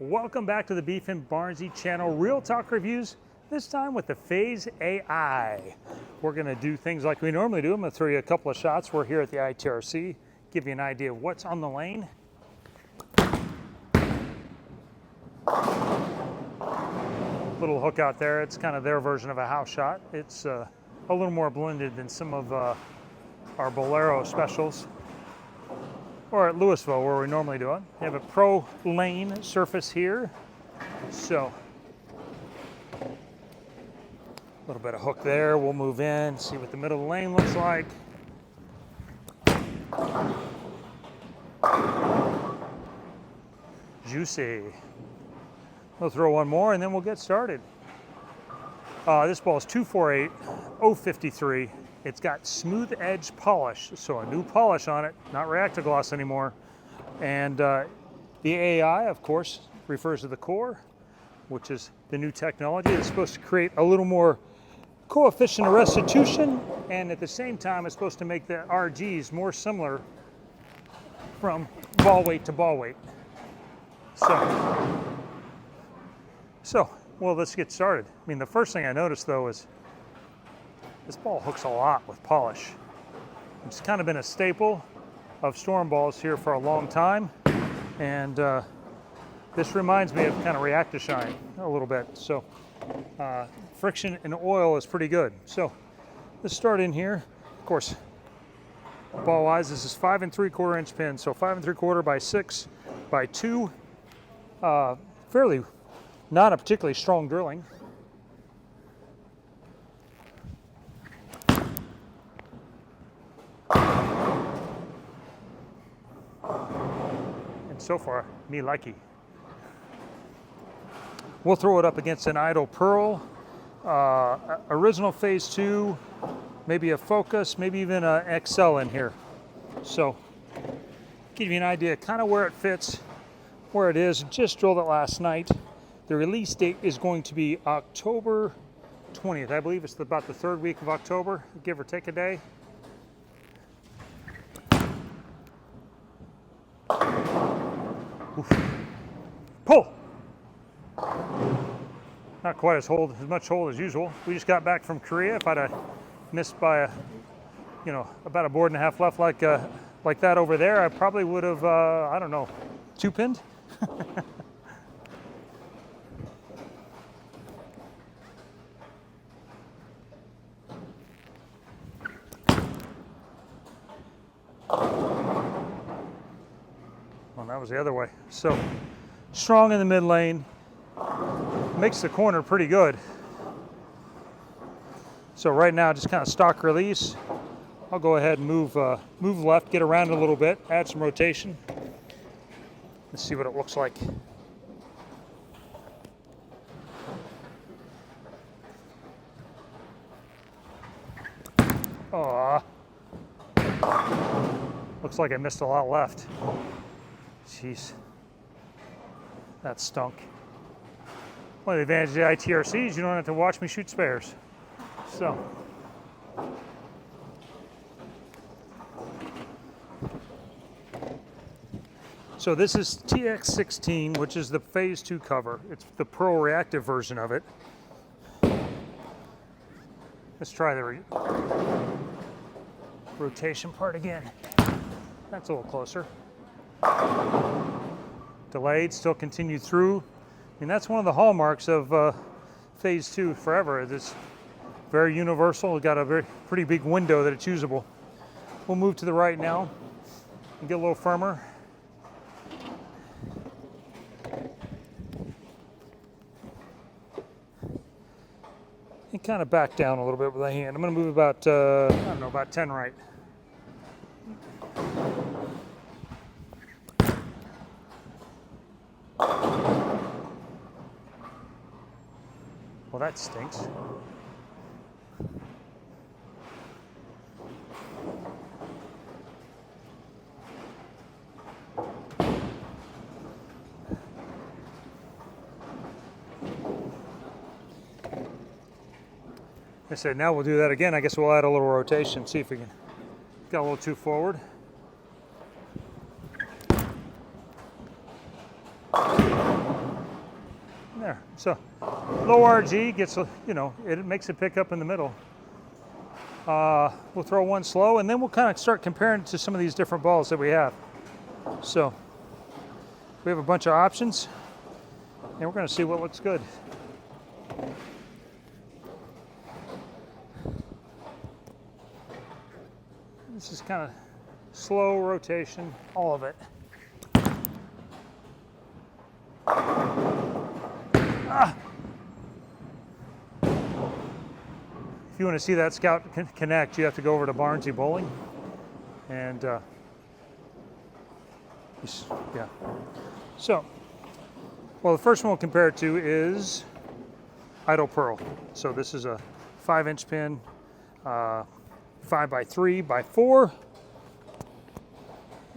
Welcome back to the Beef and Barnzy channel, Real Talk Reviews, this time with the Phaze AI. We're gonna do things like we normally do. I'm gonna throw you a couple of shots. We're here at the ITRC, give you an idea of what's on the lane. Little hook out there, it's kind of their version of a house shot. It's a little more blended than some of our Bolero specials. Or at Louisville, where we normally do it. We have a pro lane surface here. So, a little bit of hook there. We'll move in, see what the middle of the lane looks like. Juicy. We'll throw one more and then we'll get started. This ball is 248, 053. It's got smooth edge polish, so a new polish on it, not reactor gloss anymore. And the AI, of course, refers to the core, which is the new technology. It's supposed to create a little more coefficient of restitution, and at the same time, it's supposed to make the RGs more similar from ball weight to ball weight. So, well, let's get started. I mean, the first thing I noticed, though, is this ball hooks a lot with polish. It's kind of been a staple of storm balls here for a long time, and this reminds me of kind of reactor shine a little bit. So friction and oil is pretty good. So let's start in here. Of course, ball wise, this is 5 3/4 inch pin, so 5 3/4 by 6 by 2. Fairly not a particularly strong drilling. So far, me likey. We'll throw it up against an idle pearl, original Phase 2, maybe a Focus, maybe even an XL in here. So, give you an idea kind of where it fits, where it is. Just drilled it last night. The release date is going to be October 20th. I believe it's about the 3rd week of October, give or take a day. Oof. Pull! Not quite as much hold as usual. We just got back from Korea. If I'd have missed by about a board and a half left like that over there, I probably would have, I don't know, 2-pinned? Well, that was the other way. So, strong in the mid lane, makes the corner pretty good. So right now, just kind of stock release. I'll go ahead and move left, get around a little bit, add some rotation. Let's see what it looks like. Oh, looks like I missed a lot left. Jeez, that stunk. One of the advantages of the ITRC is you don't have to watch me shoot spares. So this is TX16, which is the Phase 2 cover. It's the Pro reactive version of it. Let's try the rotation part again. That's a little closer. Delayed, still continued through. I mean, that's one of the hallmarks of Phase 2 forever. It's very universal. It's got a pretty big window that it's usable. We'll move to the right now and get a little firmer. And kind of back down a little bit with the hand. I'm going to move about, I don't know, about 10 right. Well, that stinks. I said, now we'll do that again. I guess we'll add a little rotation, see if we can get a little too forward. There. So low RG gets, you know, it makes it pick up in the middle. We'll throw one slow, and then we'll kind of start comparing it to some of these different balls that we have. So we have a bunch of options, and we're going to see what looks good. This is kind of slow rotation, all of it. Ah. If you want to see that Scout connect, you have to go over to BArnzy Bowling, and yeah. So, well, the first one we'll compare it to is Idle Pearl. So this is a 5-inch pin, 5x3x4.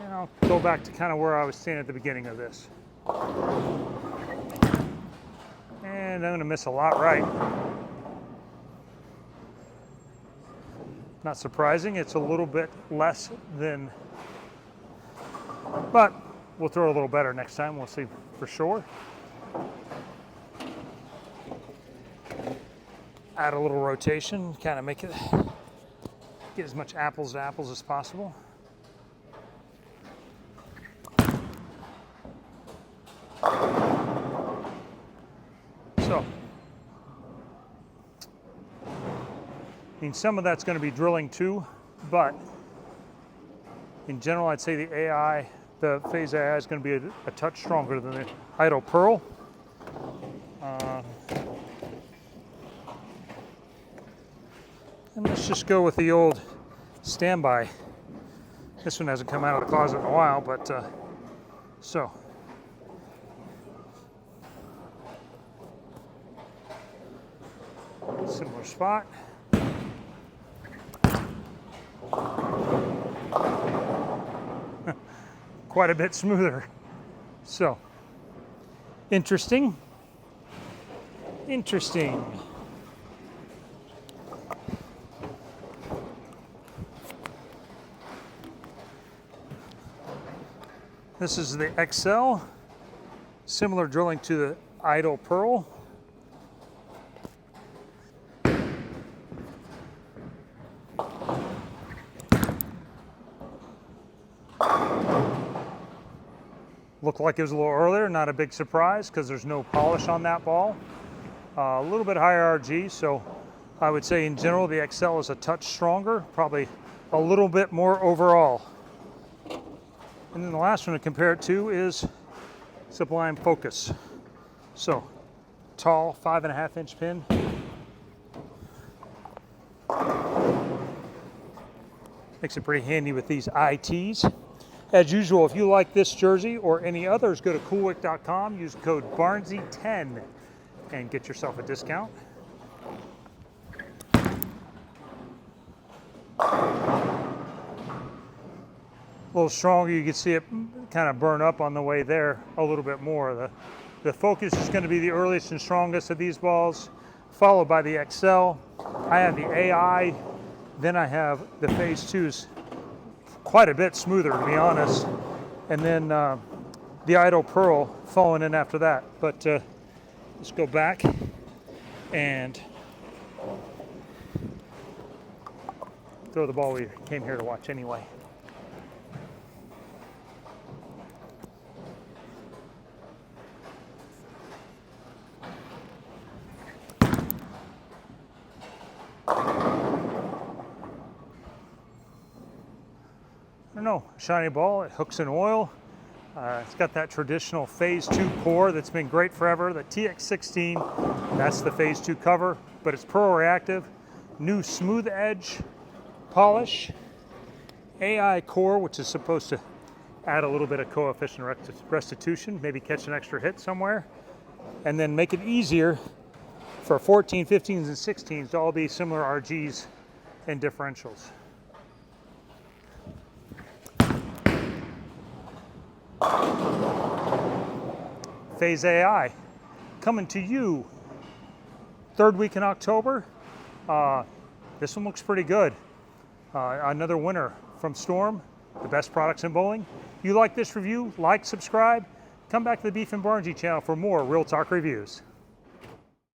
And I'll go back to kind of where I was standing at the beginning of this. And I'm going to miss a lot right. Not surprising, it's a little bit less than, but we'll throw a little better next time, we'll see for sure. Add a little rotation, kind of make it, get as much apples to apples as possible. So, I mean, some of that's going to be drilling too, but in general, I'd say the Phaze AI is going to be a touch stronger than the Idle Pearl. And let's just go with the old standby. This one hasn't come out of the closet in a while, but so. Similar spot. Quite a bit smoother. So, interesting. Interesting. This is the XL, similar drilling to the Idle Pearl. Looked like it was a little earlier, not a big surprise because there's no polish on that ball. A little bit higher RG, so I would say in general the XL is a touch stronger, probably a little bit more overall. And then the last one to compare it to is Sublime Focus. So, tall 5.5-inch pin. Makes it pretty handy with these ITs. As usual, if you like this jersey or any others, go to coolwick.com, use code BARNZY10 and get yourself a discount. A little stronger, you can see it kind of burn up on the way there a little bit more. The Focus is going to be the earliest and strongest of these balls, followed by the XL. I have the AI, then I have the Phaze 2's quite a bit smoother, to be honest, and then the Idle Pearl falling in after that. But let's go back and throw the ball we came here to watch anyway. I don't know, shiny ball, it hooks in oil. It's got that traditional Phaze 2 core that's been great forever. The TX16, that's the Phaze 2 cover, but it's Pearl reactive. New smooth edge polish. AI core, which is supposed to add a little bit of coefficient restitution, maybe catch an extra hit somewhere, and then make it easier for 14, 15s, and 16s to all be similar RGs and differentials. Phaze AI, coming to you third week in October. This one looks pretty good. Another winner from Storm, the best products in bowling. If you like this review, like, subscribe, come back to the Beef and Barnzy channel for more Real Talk reviews.